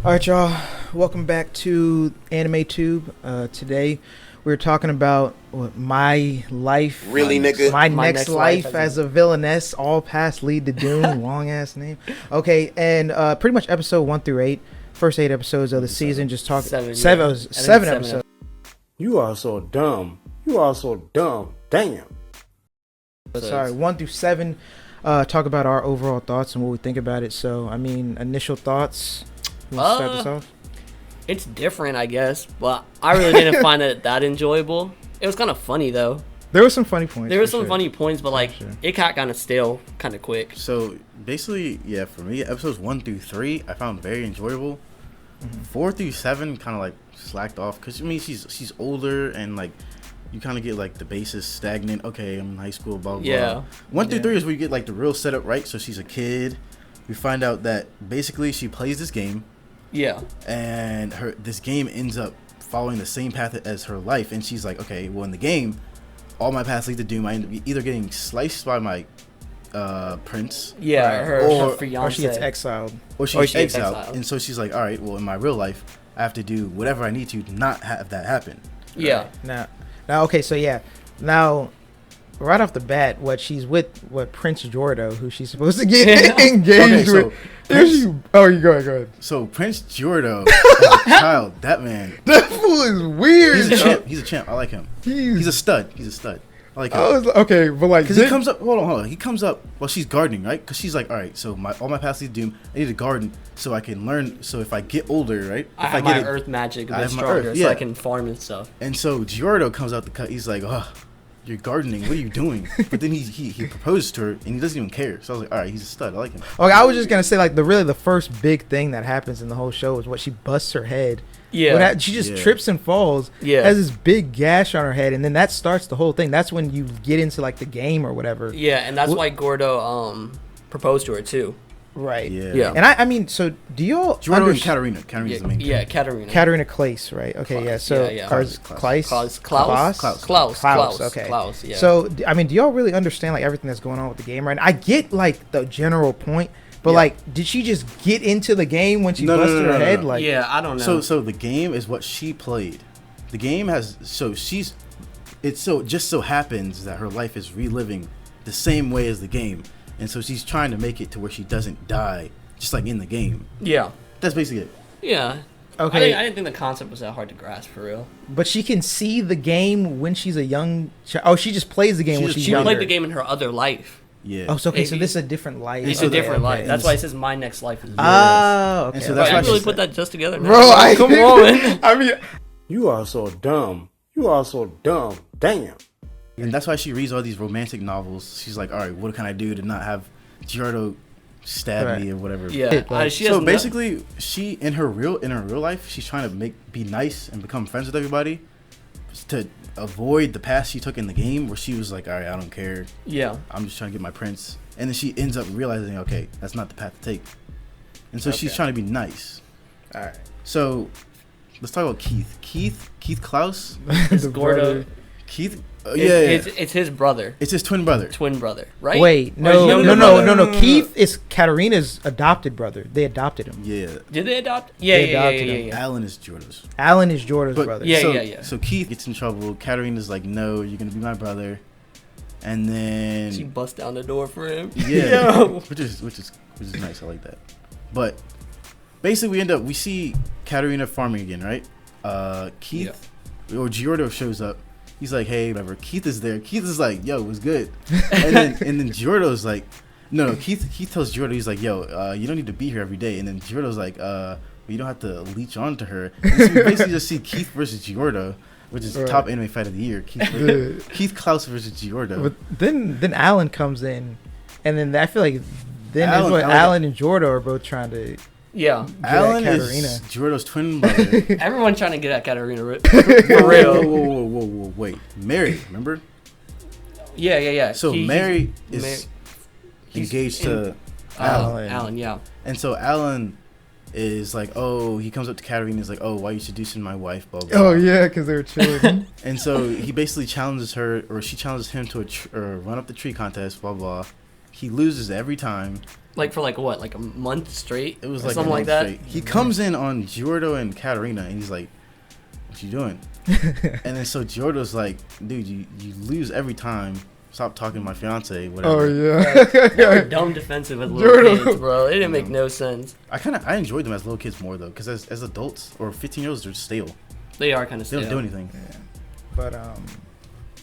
All right, y'all. Welcome back to Anime Tube. Today, we're talking about my life. Really, nigga? My next life as a villainess. All paths lead to doom. Long ass name. Okay, and pretty much episode 1 through 8. First 8 episodes of the season. Just talking seven episodes. You are so dumb. You are so dumb. Damn. Sorry, 1 through 7. Talk about our overall thoughts and what we think about it. So, I mean, initial thoughts. Let's start this off. It's different, I guess, but I really didn't find it that enjoyable. It was kind of funny though. There were some funny points. There were some funny points, but like it got kind of stale, kind of quick. So basically, yeah, for me, episodes 1 through 3, I found very enjoyable. 4 through 7 kind of like slacked off because I mean she's older and like you kind of get like the basis stagnant. Okay, I'm in high school, blah blah. Yeah. Blah. 1 through 3 is where you get like the real setup, right? So she's a kid. We find out that basically she plays this game. Yeah. And this game ends up following the same path as her life, and she's like, okay, well in the game, all my paths lead to doom. I end up either getting sliced by my prince, yeah, her fiance, or she gets exiled, or she gets exiled. And so she's like, all right, well in my real life, I have to do whatever I need to not have that happen. Yeah. Now, okay, so yeah, now. Right off the bat, she's with Prince GEORDO, who she's supposed to get engaged with. You go ahead. So Prince GEORDO, as a child, that man, that fool is weird. He's a champ. I like him. He's a stud. I like him. Okay, but like, because he comes up. Hold on. He comes up while she's gardening, right? Because she's like, all right, so all my paths lead to doom. I need to garden so I can learn. So if I get older, right? I have my earth magic a bit stronger, so I can farm and stuff. And so GEORDO comes out the cut. He's like, oh. You're gardening. What are you doing? But then he proposed to her and he doesn't even care. So I was like, all right, he's a stud. I like him. Okay, I was just gonna say like the first big thing that happens in the whole show is what she busts her head. Yeah, she just trips and falls. Yeah, has this big gash on her head, and then that starts the whole thing. That's when you get into like the game or whatever. Yeah, and that's why GEORDO proposed to her too. Right. Yeah. And I mean, so do y'all? GEORDO and Katarina. Katarina's the main. Yeah, Katarina. Katarina Claes, right? Okay. Yeah. So Klaus. Okay. Klaus. Yeah. So I mean, do y'all really understand like everything that's going on with the game right now? I get like the general point, but like, did she just get into the game when she busted her head? Like, yeah, I don't know. So the game is what she played. The game has just so happens that her life is reliving the same way as the game. And so she's trying to make it to where she doesn't die, just like in the game. Yeah. That's basically it. Yeah. Okay. I didn't think the concept was that hard to grasp, for real. But she can see the game when she's a young child. Oh, she just plays the game when she's younger. She played the game in her other life. Yeah. Oh, so okay, so this is a different life. It's a different life. That's why it says my next life is yours. Oh, okay. And so that's why I really put that just together now. Bro, come on. I mean, You are so dumb. You are so dumb. Damn. And that's why she reads all these romantic novels. She's like, all right, what can I do to not have GEORDO stab me or whatever? Yeah. So basically, she in her real life, she's trying to be nice and become friends with everybody to avoid the path she took in the game, where she was like, all right, I don't care. Yeah. I'm just trying to get my prince. And then she ends up realizing, okay, that's not the path to take. And so she's trying to be nice. All right. So let's talk about Keith. Keith Klaus. It's GEORDO. Keith. It's his brother. It's his twin brother. Right? Wait, no. Keith is Katarina's adopted brother. They adopted him. Yeah. Did they adopt? Yeah. Alan is GEORDO's. Alan is GEORDO's brother. Yeah. So Keith gets in trouble. Katarina's like, no, you're gonna be my brother. And then she busts down the door for him. Yeah. which is nice. I like that. But basically, we see Katarina farming again, right? Keith or GEORDO shows up. He's like, hey, whatever. Keith is there. Keith is like, yo, what's good? And then GEORDO's like, no. Keith tells GEORDO, he's like, yo, you don't need to be here every day. And then GEORDO's like, well, you don't have to leech onto her. And so we basically just see Keith versus GEORDO, which is top anime fight of the year. Keith Klaus versus GEORDO. But then Alan comes in, and then I feel like Alan and GEORDO are both trying to. Yeah, Alan is GEORDO's twin brother. Everyone trying to get at Katarina for real. Whoa, wait. Mary, remember? Yeah. So Mary is engaged to Alan, yeah. And so Alan is like, oh, he comes up to Katarina and is like, oh, why are you seducing my wife, blah, blah. Oh, yeah, because they were chilling. And so he basically challenges her, or she challenges him to run up the tree contest, blah, blah. he loses every time. Like for like what, like a month straight? It was like something like that. Straight. He comes in on Giordo and Katarina, and he's like, "What you doing?" And then so Giordo's like, "Dude, you lose every time. Stop talking to my fiance, whatever." Oh yeah. They were dumb defensive as little kids, bro. It didn't make no sense. I enjoyed them as little kids more though, because as adults or 15-year-olds, they're stale. They are kind of They stale. don't do anything. Yeah. But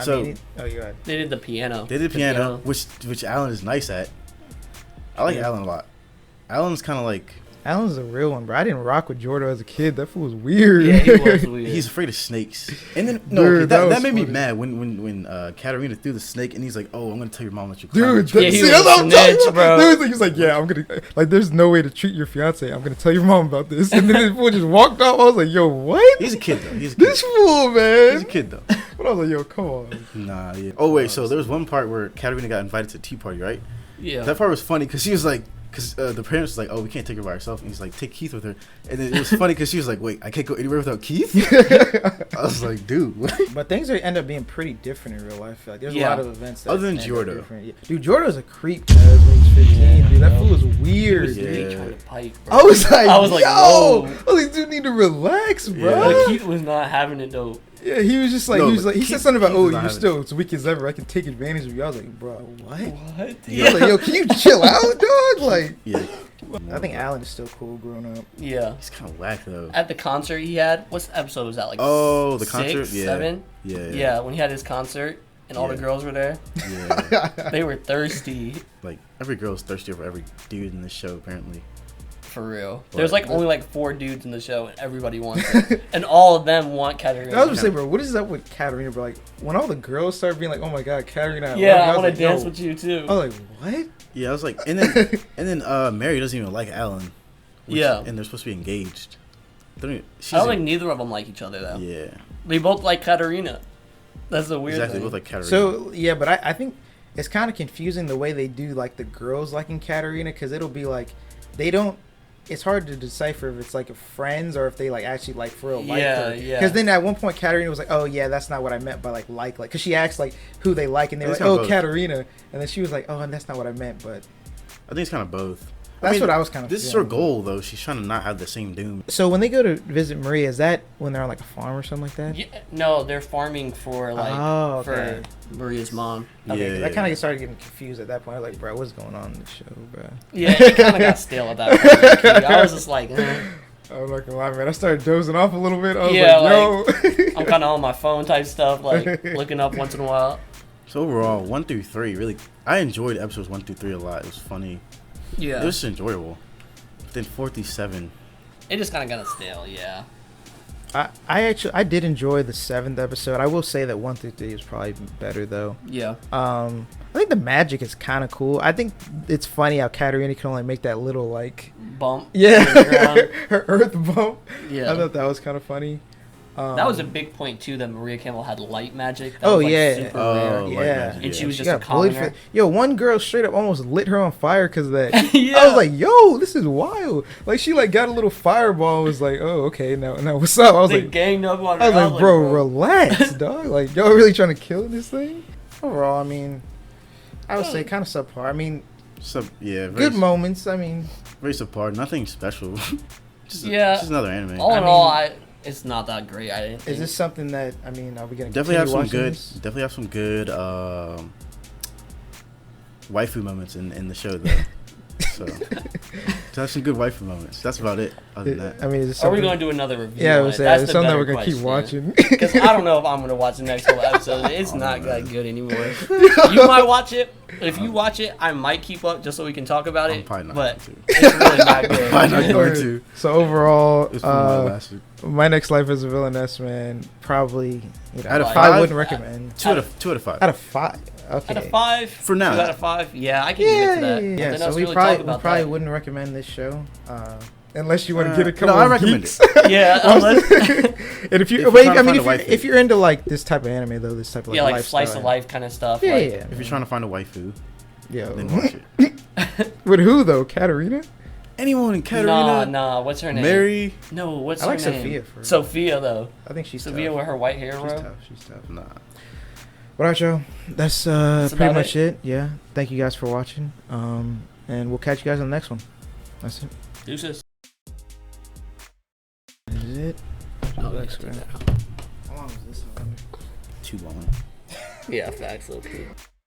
So- you go ahead. They did the piano. They did piano, which Alan is nice at. I like Alan a lot. Alan's kind of like, Alan's a real one, bro. I didn't rock with Giordo as a kid. That fool was weird. Yeah, he was weird. he's afraid of snakes. And then Dude, that was made me funny. mad when Katarina threw the snake, and he's like, "Oh, I'm gonna tell your mom that you climbed." Dude, Yeah, he see, was that's a what I'm talking snitch, about. bro. Dude, he was like, yeah, I'm gonna, like, there's no way to treat your fiance. I'm gonna tell your mom about this. And then the fool just walked off. I was like, yo, what? He's a kid though. He's a kid. This fool, man. He's a kid though. But I was like, yo, come on. Nah, yeah. Oh wait, so there was one part where Katarina got invited to a tea party, right? Yeah. That part was funny because she was like, because the parents was like, "Oh, we can't take her by herself," and he's like, "Take Keith with her." And then it was funny because she was like, "Wait, I can't go anywhere without Keith." I was like, "Dude, what?" But things end up being pretty different in real life. I feel like there's a Yeah. lot of events that Other than end up Giordo. different. Yeah. Dude, Giordo's a creep, cuz, when he's 15. Yeah, dude, that bro. fool was He weird. was really Yeah. trying to pipe, bro. I was like, I was like, yo, whoa. I was like, dude, need to relax, bro. Yeah. But Keith was not having it though. Yeah, he was just like, No, he was like, he Keith- said something about, Keith oh, was not you're having still as weak as ever. I can take advantage of you. I was like, bro, what? What? I was like, yo, can you chill out, dog? Like, Yeah. I think Alan is still cool growing up. Yeah. He's kind of whack though. At the concert he had, what episode was that? Like Oh, the 6, concert? Yeah. 7? Yeah. Yeah, when he had his concert and all the Yeah. girls were there, Yeah. they were thirsty Like every girl's thirsty over every dude in this show, apparently. for real. But- There's like only like 4 dudes in the show and everybody wants it. And all of them want Katarina. I was gonna say, bro, what is up with Katarina, bro? Like, when all the girls start being like, oh my god, Katarina, Yeah, I was want to like, dance yo. with you too. I was like, what? Yeah, I was like, and then Mary doesn't even like Alan. Yeah. And they're supposed to be engaged. They don't even- she's I don't in- think neither of them like each other though. Yeah. They both like Katarina. That's the weird Exactly. thing. Both like Katarina. So, yeah, but I think it's kind of confusing the way they do, like, the girls liking Katarina, because it'll be like, they don't, it's hard to decipher if it's like a friends or if they like actually like for real like Yeah, her. yeah. Because then at one point Katarina was like, "Oh yeah, that's not what I meant by like because she asked like who they like and they were It's like, kinda "Oh, both. Katarina," and then she was like, "Oh, and that's not what I meant." But I think it's kind of both. that's what I was kind of. This is her goal, though. She's trying to not have the same doom. So when they go to visit Maria, is that when they're on like a farm or something like that? Yeah, no, they're farming for like Oh, okay. for Maria's mom. Okay, 'cause Yeah. I kind of started getting confused at that point. I was like, "Bro, what's going on in the show, bro?" Yeah, it kind of got stale at that point. Like, I was just like, I'm not gonna lie, man. I started dozing off a little bit. I was Yeah, like, "Yo." I'm kind of on my phone type stuff, like looking up once in a while. So overall, 1 through 3, really, I enjoyed episodes 1 through 3 a lot. It was funny. Yeah, It was just enjoyable. But then 4 through 7, it just kind of got stale. Yeah, I did enjoy the 7th episode. I will say that 1 through 3 is probably better though. yeah. I think the magic is kind of cool. I think it's funny how Katarina can only make that little like Bump. yeah on the ground. her earth bump. Yeah. I thought that was kind of funny. That was a big point too. That Maria Campbell had light magic. That Oh, was, like, yeah. super Oh, rare. light Yeah. magic, And she yeah. was She just a got bullied commoner. for yo. One girl straight up almost lit her on fire because of that. I Yeah. was like, yo, this is wild. Like she like got a little fireball. And was like, oh okay, now what's up? I was They like, ganged up on her. I was like, bro, relax, dog. Like y'all really trying to kill this thing? Overall, I mean, I would say kind of subpar. I mean, yeah, good moments. I mean, very subpar. Nothing special. just Yeah. just another anime. All in I mean- all, it's not that great. I didn't. is think. this something that I mean, are we gonna Definitely have some continue good. watching this? Definitely have some good waifu moments in the show though. So to have some good waifu moments. That's about it. Other than that, I mean, is this Are we something? going to do another review? Yeah, I on was it? saying That's it's the something that better we're gonna keep question. watching. Because I don't know if I'm gonna watch the next couple episodes. It's not that good anymore. You might watch it. If you watch it, I might keep up just so we can talk about I'm it. probably not But going to. it's really not good. Probably not going to. So overall, It's probably my last week. my next life as a villainess, man, probably. You know, Out of I five? wouldn't recommend. 2 out of 5. Out of 5. Okay. Out of 5. For now. 2 out of 5. Yeah, I can Yeah, give it yeah, to that. yeah. Nothing So else we really probably talk about that. wouldn't recommend this show, unless you want to get a No, couple I of recommend geeks. Yeah, unless And if you, If you're wait, trying to I mean, find a if you're into like this type of anime though, this type of like, yeah, like lifestyle, slice of life kind of stuff. Yeah, like, yeah. If you're trying to find a waifu, Yo. then watch it. With who though? Katarina? Anyone in Katarina, Nah. What's her name? Mary. No, what's I her like name? Sophia first. Sophia though. I think she's Sophia tough. with her white hair, She's bro. tough. She's tough. Nah. But alright, y'all. That's pretty about much it. Yeah. Thank you guys for watching. And we'll catch you guys on the next one. That's it. Deuces. That is it. Oh, Next yeah, one. How long is this? Too long. yeah, facts. Okay.